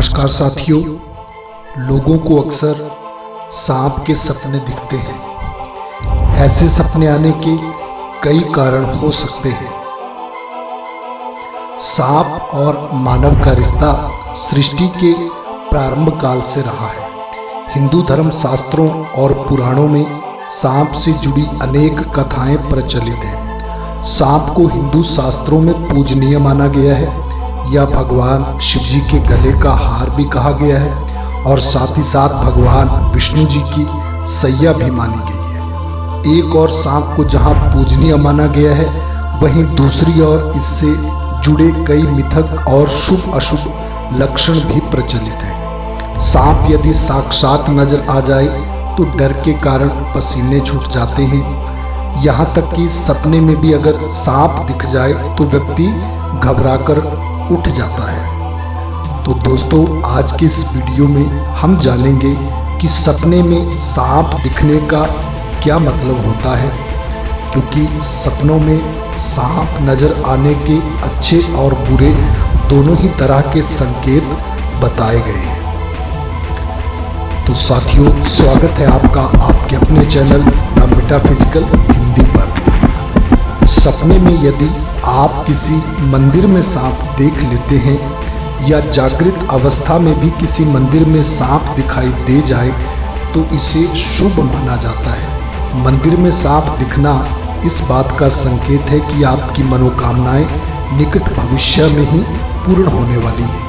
नमस्कार साथियों। लोगों को अक्सर सांप के सपने दिखते हैं। ऐसे सपने आने के कई कारण हो सकते हैं। सांप और मानव का रिश्ता सृष्टि के प्रारंभ काल से रहा है। हिंदू धर्म शास्त्रों और पुराणों में सांप से जुड़ी अनेक कथाएं प्रचलित हैं। सांप को हिंदू शास्त्रों में पूजनीय माना गया है। यह भगवान शिव जी के गले का हार भी कहा गया है और साथ ही साथ भगवान विष्णु जी की सैया भी मानी गई है। एक और सांप को जहां पूजनीय माना गया है, वहीं दूसरी ओर इससे जुड़े कई मिथक और शुभ अशुभ लक्षण भी प्रचलित हैं। सांप यदि साक्षात नजर आ जाए तो डर के कारण पसीने छूट जाते हैं। यहाँ तक कि सपने में भी अगर सांप दिख जाए तो व्यक्ति घबराकर उठ जाता है। तो दोस्तों, आज के इस वीडियो में हम जानेंगे कि सपने में सांप दिखने का क्या मतलब होता है, क्योंकि सपनों में सांप नजर आने के अच्छे और बुरे दोनों ही तरह के संकेत बताए गए हैं। तो साथियों, स्वागत है आपका आपके अपने चैनल द मेटाफिजिकल हिंदी पर। सपने में यदि आप किसी मंदिर में सांप देख लेते हैं या जागृत अवस्था में भी किसी मंदिर में सांप दिखाई दे जाए तो इसे शुभ माना जाता है। मंदिर में सांप दिखना इस बात का संकेत है कि आपकी मनोकामनाएं निकट भविष्य में ही पूर्ण होने वाली है।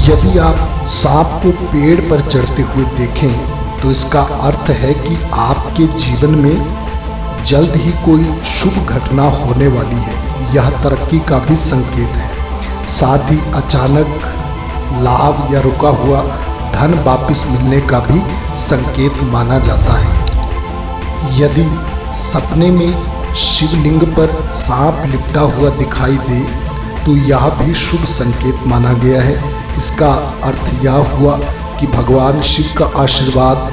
यदि आप सांप को पेड़ पर चढ़ते हुए देखें तो इसका अर्थ है कि आपके जीवन में जल्द ही कोई शुभ घटना होने वाली है। यह तरक्की का भी संकेत है। साथ ही अचानक लाभ या रुका हुआ धन वापस मिलने का भी संकेत माना जाता है। यदि सपने में शिवलिंग पर सांप लिपटा हुआ दिखाई दे तो यह भी शुभ संकेत माना गया है। इसका अर्थ यह हुआ कि भगवान शिव का आशीर्वाद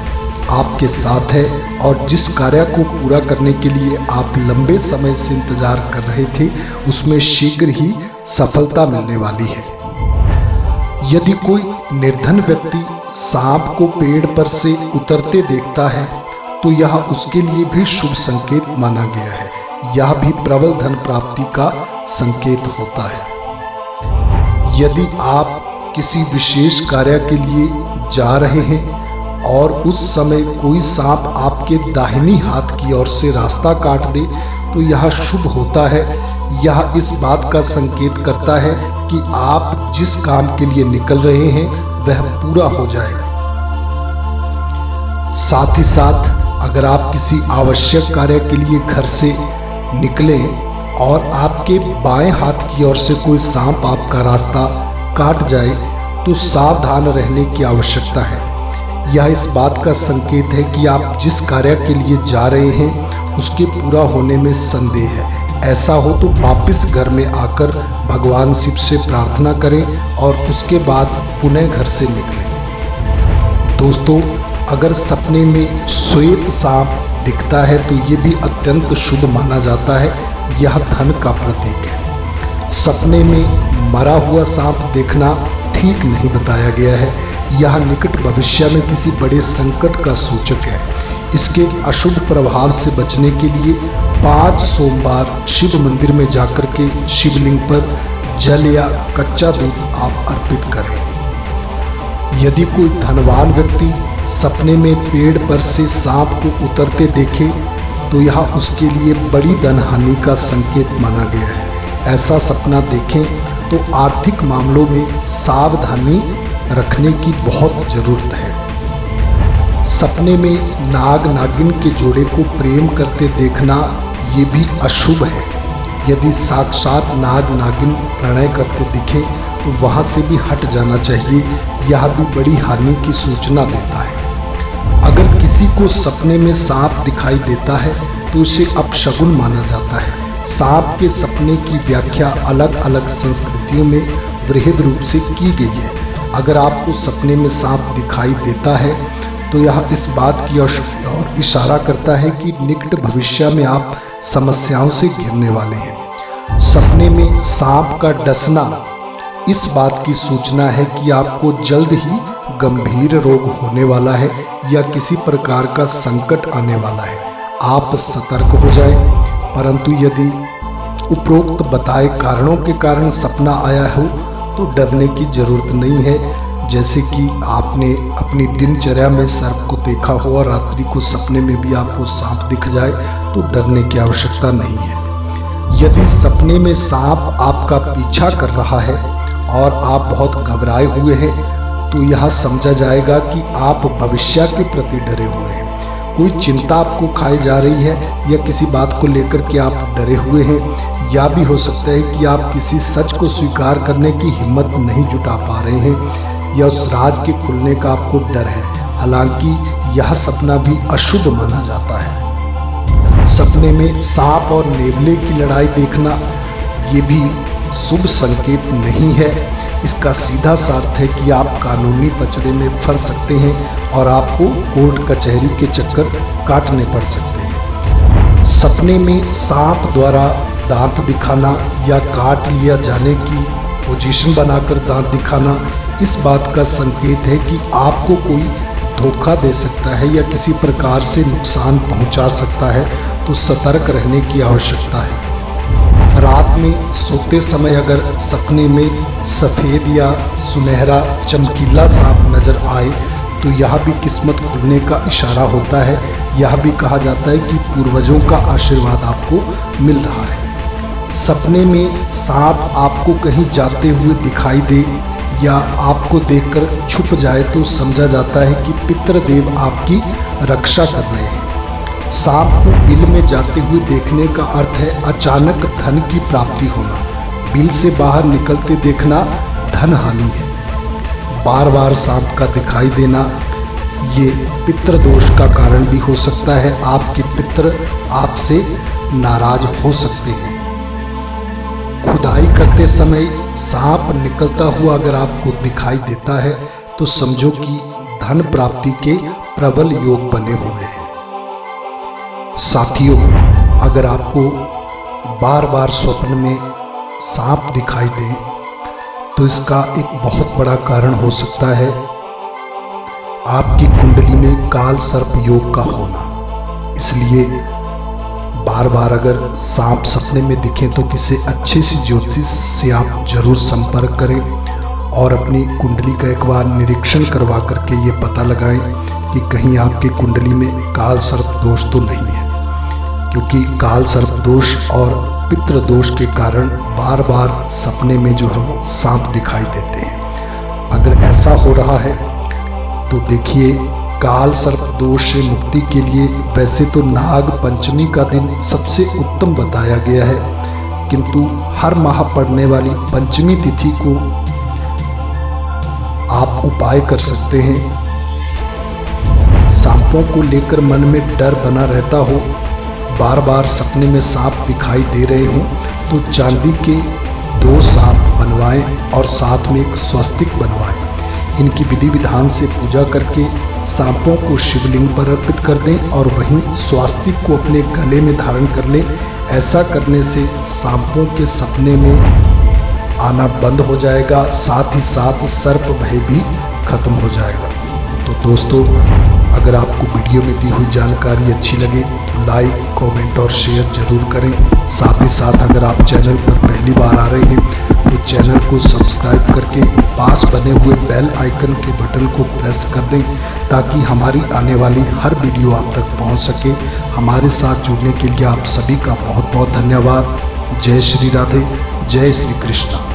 आपके साथ है और जिस कार्य को पूरा करने के लिए आप लंबे समय से इंतजार कर रहे थे उसमें शीघ्र ही सफलता मिलने वाली है। यदि कोई निर्धन व्यक्ति सांप को पेड़ पर से उतरते देखता है तो यह उसके लिए भी शुभ संकेत माना गया है। यह भी प्रबल धन प्राप्ति का संकेत होता है। यदि आप किसी विशेष कार्य के लिए जा रहे हैं और उस समय कोई सांप आपके दाहिनी हाथ की ओर से रास्ता काट दे तो यह शुभ होता है। यह इस बात का संकेत करता है कि आप जिस काम के लिए निकल रहे हैं वह पूरा हो जाएगा। साथ ही साथ अगर आप किसी आवश्यक कार्य के लिए घर से निकलें और आपके बाएं हाथ की ओर से कोई सांप आपका रास्ता काट जाए तो सावधान रहने की आवश्यकता है। यह इस बात का संकेत है कि आप जिस कार्य के लिए जा रहे हैं उसके पूरा होने में संदेह है। ऐसा हो तो वापस घर में आकर भगवान शिव से प्रार्थना करें और उसके बाद पुनः घर से निकलें। दोस्तों, अगर सपने में श्वेत सांप दिखता है तो ये भी अत्यंत शुभ माना जाता है। यह धन का प्रतीक है। सपने में मरा हुआ सांप देखना ठीक नहीं बताया गया है। यह निकट भविष्य में किसी बड़े संकट का सूचक है। इसके अशुभ प्रभाव से बचने के लिए 5 सोमवार शिव मंदिर में जाकर के शिवलिंग पर जल या कच्चा दूध आप अर्पित करें। यदि कोई धनवान व्यक्ति सपने में पेड़ पर से सांप को उतरते देखे तो यह उसके लिए बड़ी धन हानि का संकेत माना गया है। ऐसा सपना देखें तो आर्थिक मामलों में सावधानी रखने की बहुत जरूरत है। सपने में नाग नागिन के जोड़े को प्रेम करते देखना ये भी अशुभ है। यदि साक्षात नाग नागिन प्रणय करते दिखें तो वहां से भी हट जाना चाहिए। यह भी बड़ी हानि की सूचना देता है। अगर किसी को सपने में सांप दिखाई देता है तो इसे अपशगुन माना जाता है। सांप के सपने की व्याख्या अलग अलग संस्कृतियों में बृहद रूप से की गई है। अगर आपको सपने में सांप दिखाई देता है तो यह इस बात की ओर इशारा करता है कि निकट भविष्य में आप समस्याओं से घिरने वाले हैं। सपने में सांप का डसना इस बात की सूचना है कि आपको जल्द ही गंभीर रोग होने वाला है या किसी प्रकार का संकट आने वाला है। आप सतर्क हो जाएं। परंतु यदि उपरोक्त बताए कारणों के कारण सपना आया हो तो डरने की जरूरत नहीं है। जैसे कि आपने अपनी दिनचर्या में सर्प को देखा हो और रात्रि को सपने में भी आपको सांप दिख जाए तो डरने की आवश्यकता नहीं है। यदि सपने में सांप आपका पीछा कर रहा है और आप बहुत घबराए हुए हैं तो यह समझा जाएगा कि आप भविष्य के प्रति डरे हुए हैं। कोई चिंता आपको खाई जा रही है या किसी बात को लेकर के आप डरे हुए हैं, या भी हो सकता है कि आप किसी सच को स्वीकार करने की हिम्मत नहीं जुटा पा रहे हैं या उस राज के खुलने का आपको डर है। हालांकि यह सपना भी अशुभ माना जाता है। सपने में सांप और नेवले की लड़ाई देखना ये भी शुभ संकेत नहीं है। इसका सीधा सा अर्थ है कि आप कानूनी पचड़े में फंस सकते हैं और आपको कोर्ट कचहरी के चक्कर काटने पड़ सकते हैं। सपने में सांप द्वारा दांत दिखाना या काट लिया जाने की पोजीशन बनाकर दांत दिखाना इस बात का संकेत है कि आपको कोई धोखा दे सकता है या किसी प्रकार से नुकसान पहुंचा सकता है, तो सतर्क रहने की आवश्यकता है। रात में सोते समय अगर सपने में सफ़ेद या सुनहरा चमकीला सांप नजर आए तो यह भी किस्मत खुलने का इशारा होता है। यह भी कहा जाता है कि पूर्वजों का आशीर्वाद आपको मिल रहा है। सपने में सांप आपको कहीं जाते हुए दिखाई दे या आपको देखकर छुप जाए तो समझा जाता है कि पितृदेव आपकी रक्षा कर रहे हैं। सांप को बिल में जाते हुए देखने का अर्थ है अचानक धन की प्राप्ति होना। बिल से बाहर निकलते देखना धन हानि है। बार बार सांप का दिखाई देना ये पितृदोष का कारण भी हो सकता है। आपके पितृ आपसे नाराज हो सकते हैं। खुदाई करते समय सांप निकलता हुआ अगर आपको दिखाई देता है तो समझो कि धन प्राप्ति के प्रबल योग बने हुए हैं। साथियों, अगर आपको बार बार स्वप्न में सांप दिखाई दे तो इसका एक बहुत बड़ा कारण हो सकता है आपकी कुंडली में काल सर्प योग का होना। इसलिए बार बार अगर सांप सपने में दिखे तो किसी अच्छे सी ज्योतिष से आप जरूर संपर्क करें और अपनी कुंडली का एक बार निरीक्षण करवा करके ये पता लगाएं कि कहीं आपकी कुंडली में काल सर्प दोष तो नहीं है, क्योंकि काल सर्प दोष और पितृ दोष के कारण बार बार सपने में जो है वो सांप दिखाई देते हैं। अगर ऐसा हो रहा है तो देखिए, काल सर्प दोष से मुक्ति के लिए वैसे तो नाग पंचमी का दिन सबसे उत्तम बताया गया है, किंतु हर माह पड़ने वाली पंचमी तिथि को आप उपाय कर सकते हैं। सांपों को लेकर मन में डर बना रहता हो, बार बार सपने में सांप दिखाई दे रहे हों तो चांदी के 2 सांप बनवाएं और साथ में एक स्वस्तिक बनवाएं। इनकी विधि विधान से पूजा करके सांपों को शिवलिंग पर अर्पित कर दें और वहीं स्वास्तिक को अपने गले में धारण कर लें। ऐसा करने से सांपों के सपने में आना बंद हो जाएगा, साथ ही साथ सर्प भय भी खत्म हो जाएगा। तो दोस्तों, अगर आपको वीडियो में दी हुई जानकारी अच्छी लगे तो लाइक, कमेंट और शेयर जरूर करें। साथ ही साथ अगर आप चैनल पर पहली बार आ रहे हैं तो चैनल को सब्सक्राइब करके पास बने हुए बेल आइकन के बटन को प्रेस कर दें ताकि हमारी आने वाली हर वीडियो आप तक पहुंच सके। हमारे साथ जुड़ने के लिए आप सभी का बहुत बहुत धन्यवाद। जय श्री राधे, जय श्री कृष्ण।